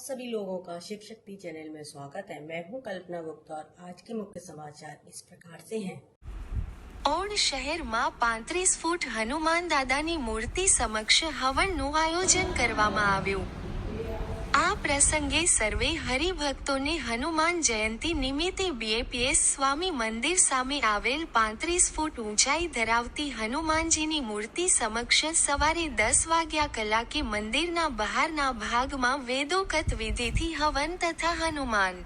सभी लोगों का शिव शक्ति चैनल में स्वागत है। मैं हूं कल्पना गुप्ता और आज के मुख्य समाचार इस प्रकार से हैं। ઓડ શહેરમાં 35 ફૂટ હનુમાન દાદાની મૂર્તિ સમક્ષ હવનનું આયોજન કરવામાં આવ્યું। આ પ્રસંગે સર્વે હરિભક્તોને હનુમાન જયંતિ નિમિત્તે બીએપીએસ સ્વામી મંદિર સામે આવેલ 35 ફૂટ ઊંચાઈ ધરાવતી હનુમાનજીની મૂર્તિ સમક્ષ સવારે 10 વાગ્યા કલાકે મંદિરના બહારના ભાગમાં વેદોક્ત વિધિથી હવન તથા હનુમાન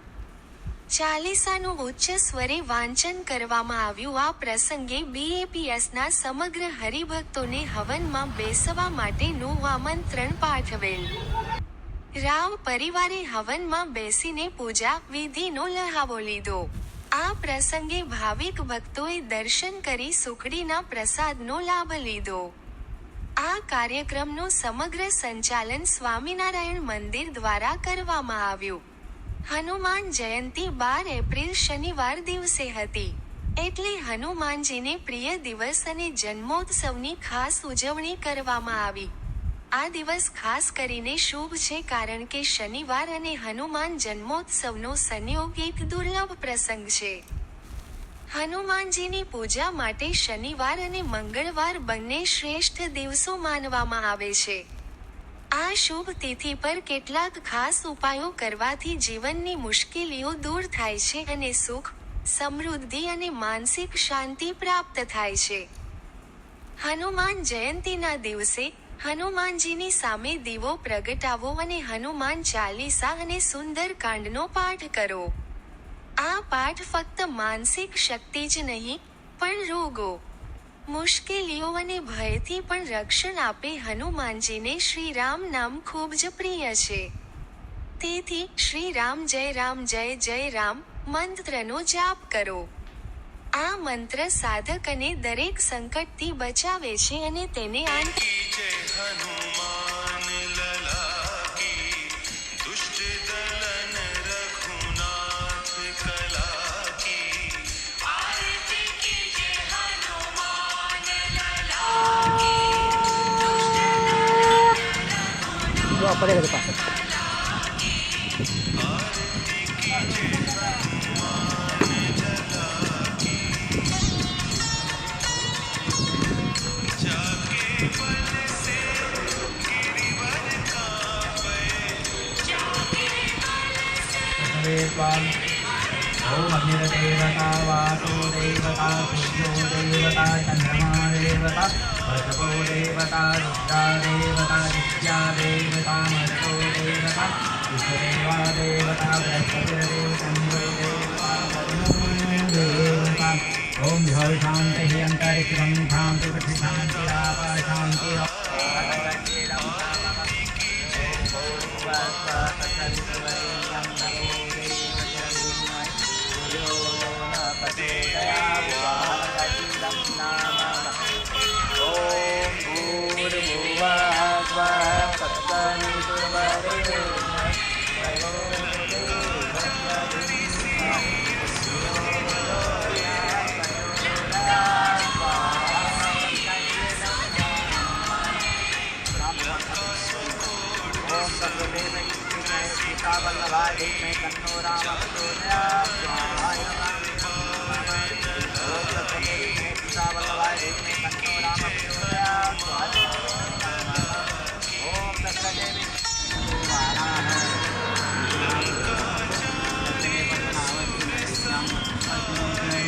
ચાલીસાનું ઉચ્ચ સ્વરે વાંચન કરવામાં આવ્યું। આ પ્રસંગે બીએપીએસના સમગ્ર હરિભક્તોને હવનમાં બેસવા માટેનું આમંત્રણ પાઠવેલ। રાવ પરિવારે હવનમાં બેસીને પૂજા વિધિનો લહાવો લીધો। આ પ્રસંગે ભાવિક ભક્તોએ દર્શન કરી સુખડીના પ્રસાદનો લાભ લીધો। આ કાર્યક્રમનું સમગ્ર સંચાલન સ્વામિનારાયણ મંદિર દ્વારા કરવામાં આવ્યું। હનુમાન જયંતિ 12 એપ્રિલ શનિવાર દિવસે હતી, એટલે હનુમાનજીને પ્રિય દિવસ અને જન્મોત્સવની ખાસ ઉજવણી કરવામાં આવી। આ દિવસ ખાસ કરીને શુભ છે કારણ કે શનિવાર અને હનુમાન જન્મોત્સવનો સંયોગ એક દુર્લભ પ્રસંગ છે। હનુમાનજીની પૂજા માટે શનિવાર અને મંગળવાર બંને શ્રેષ્ઠ દિવસો માનવામાં આવે છે। આ શુભ તિથિ પર કેટલાક ખાસ ઉપાયો કરવાથી જીવનની મુશ્કેલીઓ દૂર થાય છે અને સુખ, સમૃદ્ધિ અને માનસિક શાંતિ પ્રાપ્ત થાય છે। હનુમાન જયંતિના દિવસે હનુમાનજીની સામે દીવો પ્રગટાવો અને હનુમાન ચાલીસા અને સુંદર કાંડનો પાઠ કરો। આ પાઠ ફક્ત માનસિક શક્તિ જ નહીં, પણ રોગો, મુશ્કેલીઓ અને ભયથી પણ રક્ષણ આપે। હનુમાનજીને શ્રી રામ નામ ખૂબ જ પ્રિય છે, તેથી શ્રી રામ જય જય રામ મંત્રનો જાપ કરો। આ મંત્ર સાધકને દરેક સંકટથી બચાવે છે અને તેને ओम अग्निदेवता वासो देवता सूर्यो देवता चंद्रमा देवता भद्रो देवता रुद्रा देवता विद्या देवता मरुतो देवता विश्वदेवा देवता बृहस्पतिर्देव चंद्रो देवता वरुणो देवता। ओम शांति अंतरिक्षं शांति पृथ्वी शांति आप शांति।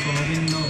गोविंदो